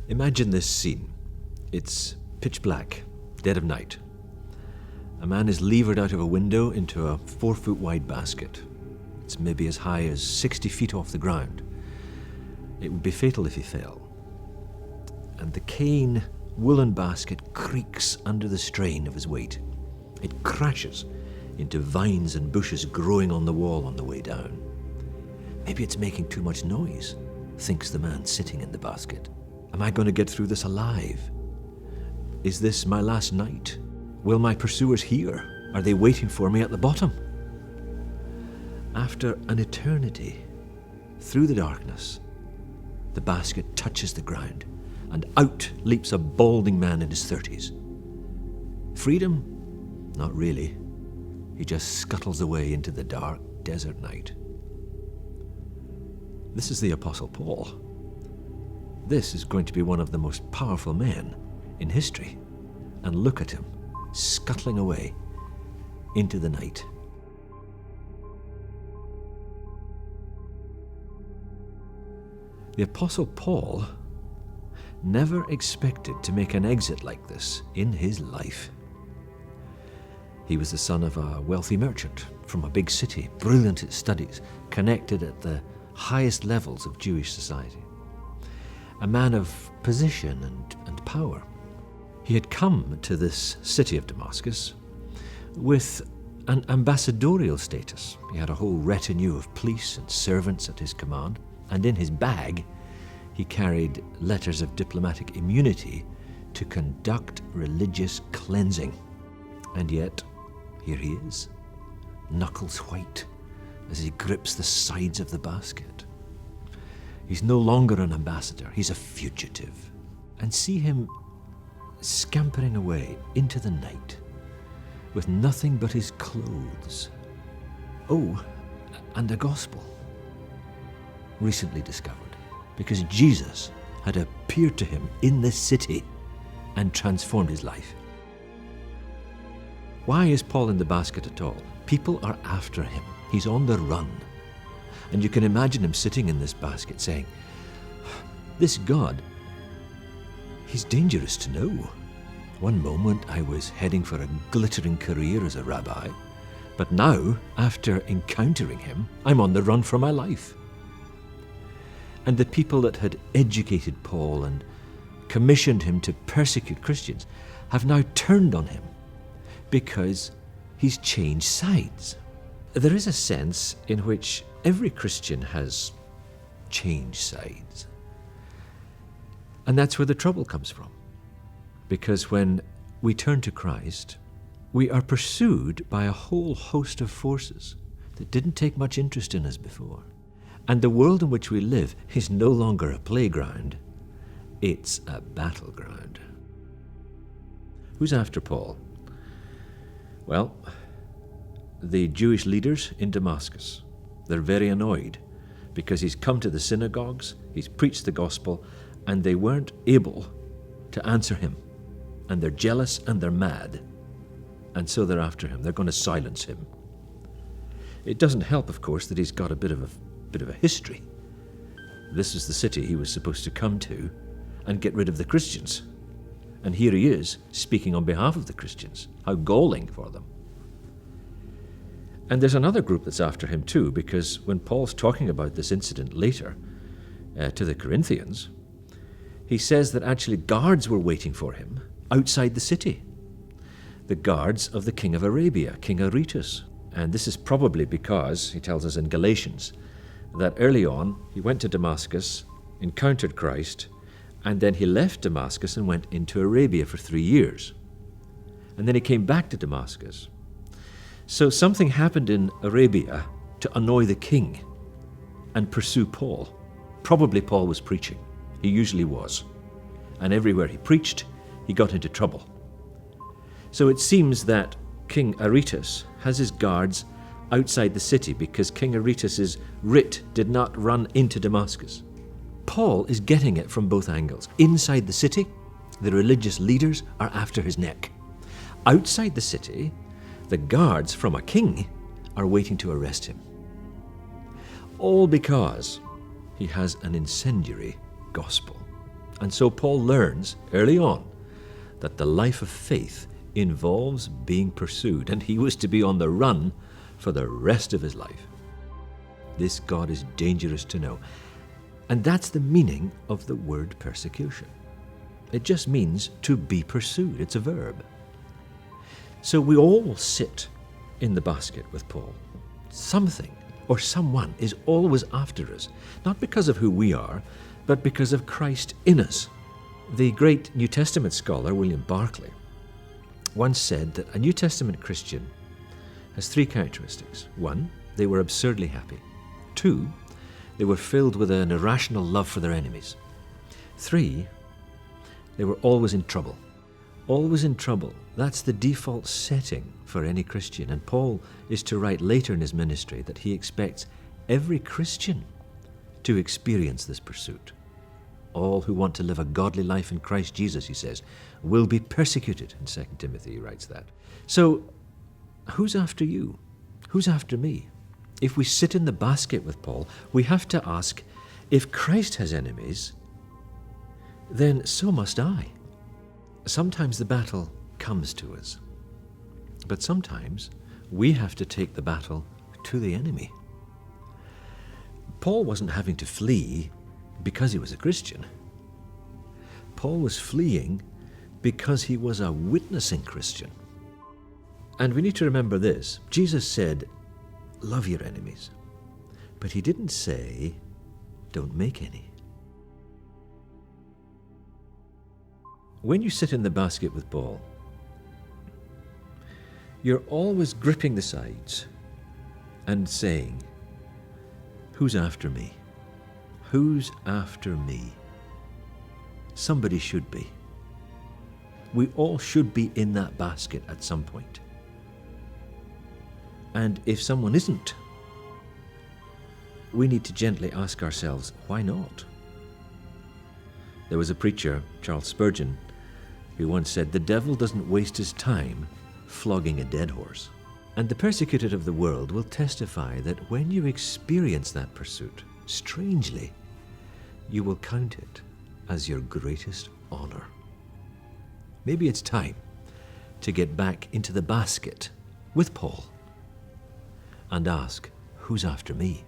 Imagine this scene. It's pitch black, dead of night. A man is levered out of a window into a 4-foot wide basket. It's maybe as high as 60 feet off the ground. It would be fatal if he fell. And the cane woolen basket creaks under the strain of his weight. It crashes into vines and bushes growing on the wall on the way down. Maybe it's making too much noise, thinks the man sitting in the basket. Am I going to get through this alive? Is this my last night? Will my pursuers hear? Are they waiting for me at the bottom? After an eternity, through the darkness, the basket touches the ground, and out leaps a balding man in his 30s. Freedom? Not really. He just scuttles away into the dark desert night. This is the Apostle Paul. This is going to be one of the most powerful men in history. And look at him, scuttling away into the night. The Apostle Paul never expected to make an exit like this in his life. He was the son of a wealthy merchant from a big city, brilliant at studies, connected at the highest levels of Jewish society. A man of position and power. He had come to this city of Damascus with an ambassadorial status. He had a whole retinue of police and servants at his command, and in his bag he carried letters of diplomatic immunity to conduct religious cleansing. And yet, here he is, knuckles white, as he grips the sides of the basket. He's no longer an ambassador, he's a fugitive. And see him scampering away into the night with nothing but his clothes. Oh, and a gospel recently discovered, because Jesus had appeared to him in this city and transformed his life. Why is Paul in the basket at all? People are after him. He's on the run. And you can imagine him sitting in this basket saying, this God, he's dangerous to know. One moment I was heading for a glittering career as a rabbi, but now, after encountering him, I'm on the run for my life. And the people that had educated Paul and commissioned him to persecute Christians have now turned on him because he's changed sides. There is a sense in which every Christian has changed sides. And that's where the trouble comes from. Because when we turn to Christ, we are pursued by a whole host of forces that didn't take much interest in us before. And the world in which we live is no longer a playground, it's a battleground. Who's after Paul? Well, the Jewish leaders in Damascus. They're very annoyed because he's come to the synagogues, he's preached the gospel, and they weren't able to answer him. And they're jealous and they're mad. And so they're after him. They're going to silence him. It doesn't help, of course, that he's got a bit of a history. This is the city he was supposed to come to and get rid of the Christians. And here he is, speaking on behalf of the Christians. How galling for them. And there's another group that's after him too, because when Paul's talking about this incident later to the Corinthians, he says that actually guards were waiting for him outside the city. The guards of the king of Arabia, King Aretas. And this is probably because, he tells us in Galatians, that early on he went to Damascus, encountered Christ, and then he left Damascus and went into Arabia for 3 years. And then he came back to Damascus. So something happened in Arabia to annoy the king and pursue Paul. Probably Paul was preaching. He usually was. And everywhere he preached, he got into trouble. So it seems that King Aretas has his guards outside the city because King Aretas' writ did not run into Damascus. Paul is getting it from both angles. Inside the city, the religious leaders are after his neck. Outside the city, the guards from a king are waiting to arrest him. All because he has an incendiary gospel. And so Paul learns early on that the life of faith involves being pursued, and he was to be on the run for the rest of his life. This God is dangerous to know. And that's the meaning of the word persecution. It just means to be pursued. It's a verb. So we all sit in the basket with Paul. Something or someone is always after us, not because of who we are, but because of Christ in us. The great New Testament scholar, William Barclay, once said that a New Testament Christian has three characteristics. One, they were absurdly happy. Two, they were filled with an irrational love for their enemies. Three, they were always in trouble. Always in trouble. That's the default setting for any Christian. And Paul is to write later in his ministry that he expects every Christian to experience this pursuit. All who want to live a godly life in Christ Jesus, he says, will be persecuted. In 2 Timothy, he writes that. So, who's after you? Who's after me? If we sit in the basket with Paul, we have to ask, if Christ has enemies, then so must I. Sometimes the battle comes to us, but sometimes we have to take the battle to the enemy. Paul wasn't having to flee because he was a Christian. Paul was fleeing because he was a witnessing Christian. And we need to remember this. Jesus said, love your enemies. But he didn't say, don't make any. When you sit in the basket with Paul, you're always gripping the sides and saying, who's after me? Who's after me? Somebody should be. We all should be in that basket at some point. And if someone isn't, we need to gently ask ourselves, why not? There was a preacher, Charles Spurgeon, who once said, the devil doesn't waste his time flogging a dead horse. And the persecuted of the world will testify that when you experience that pursuit, strangely, you will count it as your greatest honor. Maybe it's time to get back into the basket with Paul and ask, who's after me?